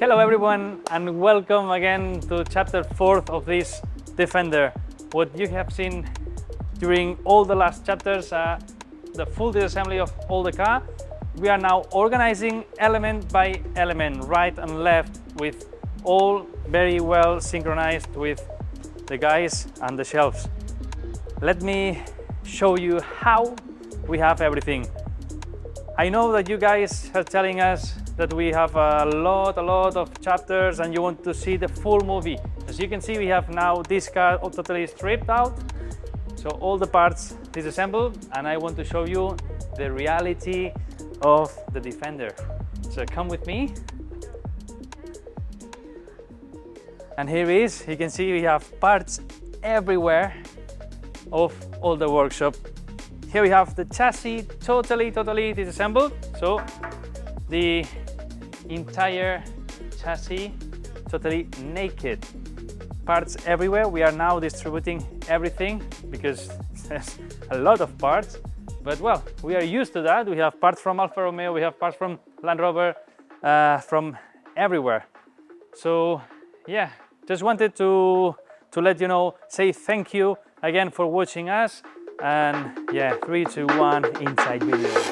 Hello everyone and welcome again to chapter 4 of this Defender. What you have seen during all the last chapters, the full disassembly of all the car. We are now organizing element by element, right and left, with all very well synchronized with the guys and the shelves. Let me show you how we have everything. I know that you guys are telling us that we have a lot of chapters and you want to see the full movie. As you can see, we have now this car totally stripped out, so all the parts disassembled, and I want to show you the reality of the Defender. So come with me. And here is, you can see we have parts everywhere of all the workshop. Here we have the chassis totally disassembled, so the entire chassis totally naked. Parts everywhere. We are now distributing everything because there's a lot of parts, but well, we are used to that. We have parts from Alfa Romeo, we have parts from Land Rover, from everywhere. So yeah, just wanted to let you know, say thank you again for watching us. And yeah, 3, 2, 1, inside video.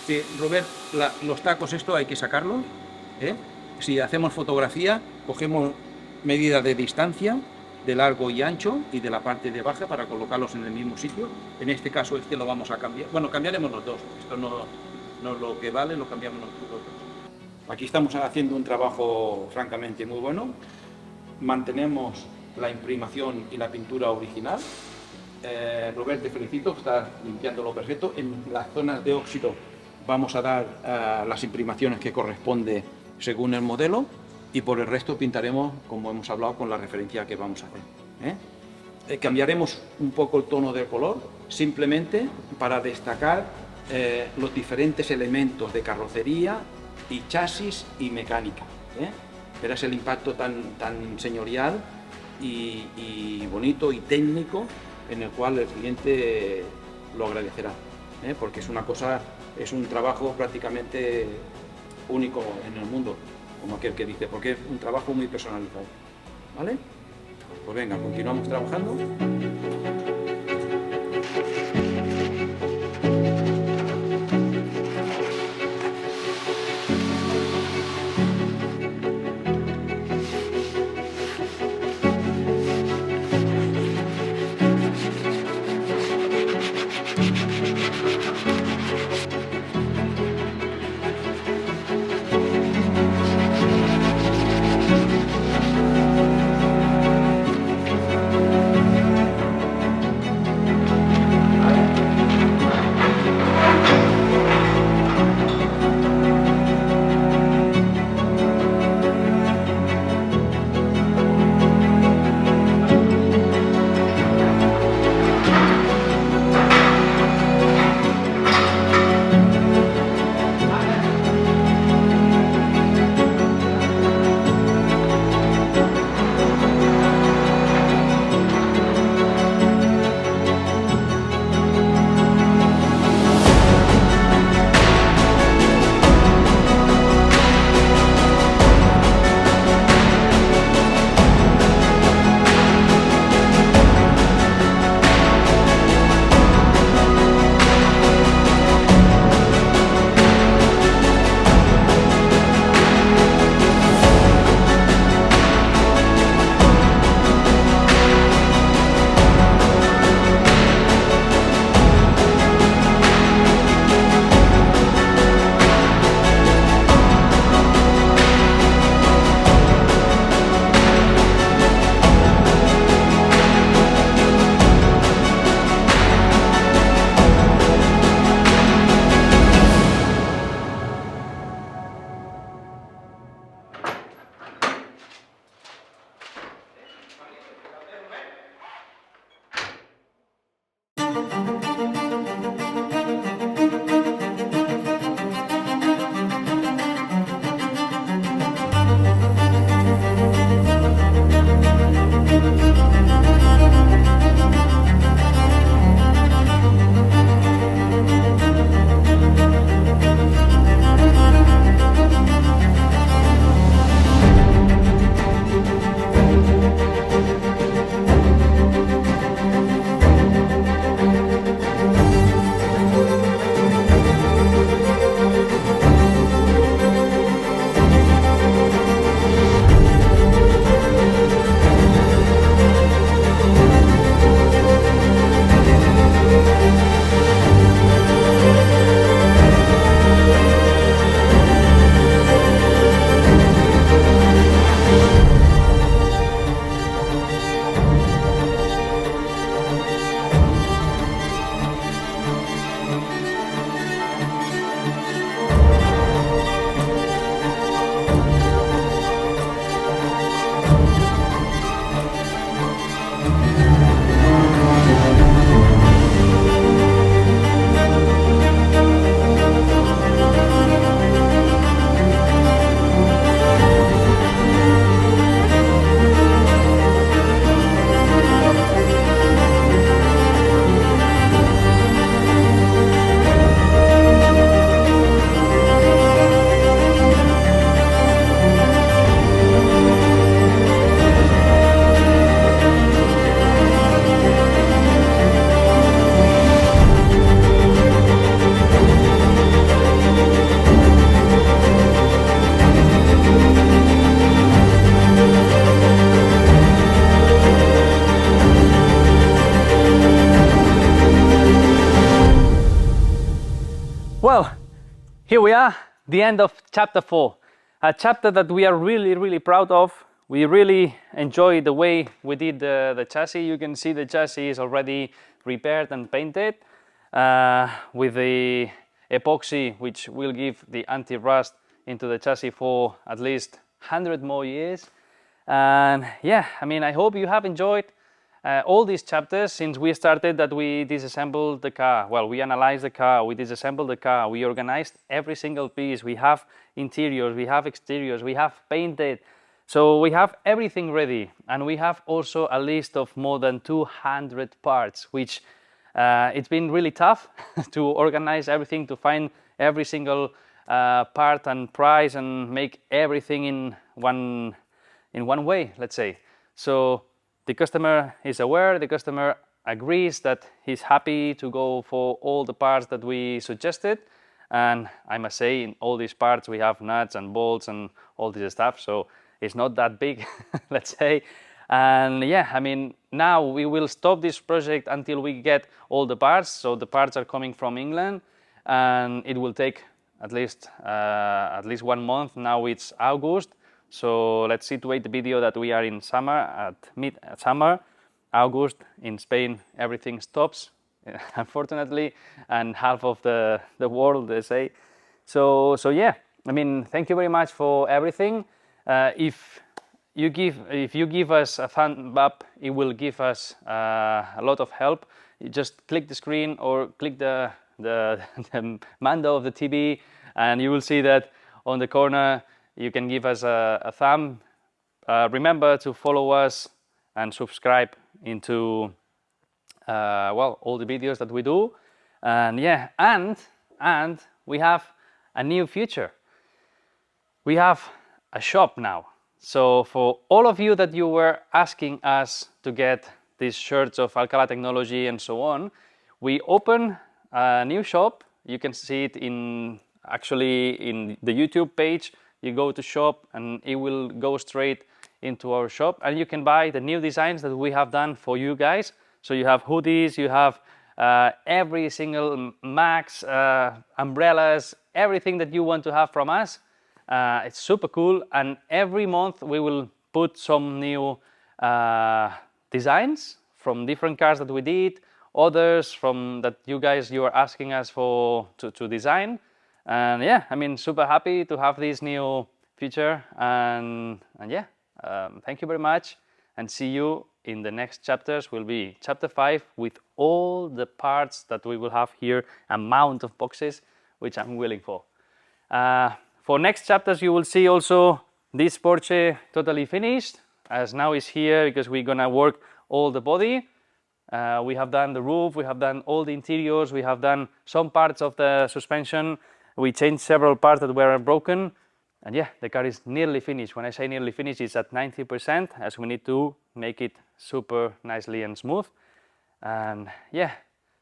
Sí, Robert, los tacos, esto hay que sacarlos, ¿eh? Si hacemos fotografía, cogemos medidas de distancia, de largo y ancho, y de la parte de baja para colocarlos en el mismo sitio. En este caso, este lo vamos a cambiar. Bueno, cambiaremos los dos. Esto no es lo que vale, lo cambiamos los dos. Aquí estamos haciendo un trabajo francamente muy bueno. Mantenemos la imprimación y la pintura original. Robert, te felicito, estás limpiándolo perfecto. En las zonas de óxido vamos a dar las imprimaciones que corresponde según el modelo, y por el resto pintaremos, como hemos hablado, con la referencia que vamos a hacer. Cambiaremos un poco el tono del color, simplemente para destacar los diferentes elementos de carrocería y chasis y mecánica. Verás el impacto tan señorial y bonito y técnico, en el cual el cliente lo agradecerá, porque es un trabajo prácticamente único en el mundo, como aquel que dice, porque es un trabajo muy personalizado, ¿vale? Pues venga, continuamos trabajando. Well, here we are, the end of chapter 4. A chapter that we are really proud of. We really enjoy the way we did the chassis. You can see the chassis is already repaired and painted with the epoxy, which will give the anti-rust into the chassis for at least 100 more years. And yeah, I mean, I hope you have enjoyed all these chapters since we started that we disassembled the car. Well, we analyzed the car, we disassembled the car, we organized every single piece. We have interiors, we have exteriors, we have painted. So we have everything ready, and we have also a list of more than 200 parts, which it's been really tough to organize everything, to find every single part and price and make everything in one way, let's say. So the customer is aware, the customer agrees that he's happy to go for all the parts that we suggested. And I must say, in all these parts we have nuts and bolts and all this stuff, so it's not that big, let's say. And yeah, I mean, now we will stop this project until we get all the parts. So the parts are coming from England, and it will take at least 1 month. Now it's August, so let's situate the video that we are in summer, at mid-summer. August in Spain, everything stops, unfortunately, and half of the world, they say. So yeah, I mean, thank you very much for everything. If you give us a thumb up, it will give us a lot of help. You just click the screen or click the mando of the TV, and you will see that on the corner you can give us a thumb. Remember to follow us and subscribe into well, all the videos that we do. And yeah, and we have a new feature. We have a shop now. So for all of you that you were asking us to get these shirts of Alcalá technology and so on, we open a new shop. You can see it actually in the YouTube page. You go to shop and it will go straight into our shop, and you can buy the new designs that we have done for you guys. So you have hoodies, you have every single max, umbrellas, everything that you want to have from us. It's super cool, and every month we will put some new designs from different cars that we did, others from that you are asking us to design. And yeah, I mean, super happy to have this new feature, and yeah, thank you very much, and see you in the next chapters. Will be chapter 5 with all the parts that we will have here, amount of boxes, which I'm willing for. For next chapters, you will see also this Porsche totally finished, as now is here because we're gonna work all the body. We have done the roof, we have done all the interiors, we have done some parts of the suspension. We changed several parts that were broken, and yeah, the car is nearly finished. When I say nearly finished, it's at 90%, as we need to make it super nicely and smooth. And yeah,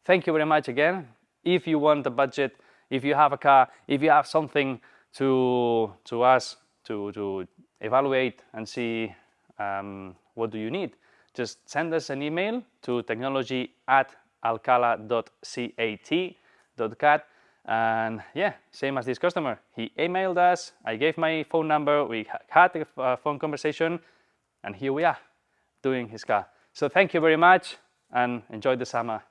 thank you very much again. If you want a budget, if you have a car, if you have something to us to evaluate and see what do you need, just send us an email to technology@alcala.cat. And yeah, same as this customer, he emailed us, I gave my phone number, we had a phone conversation, and here we are doing his car. So thank you very much, and enjoy the summer.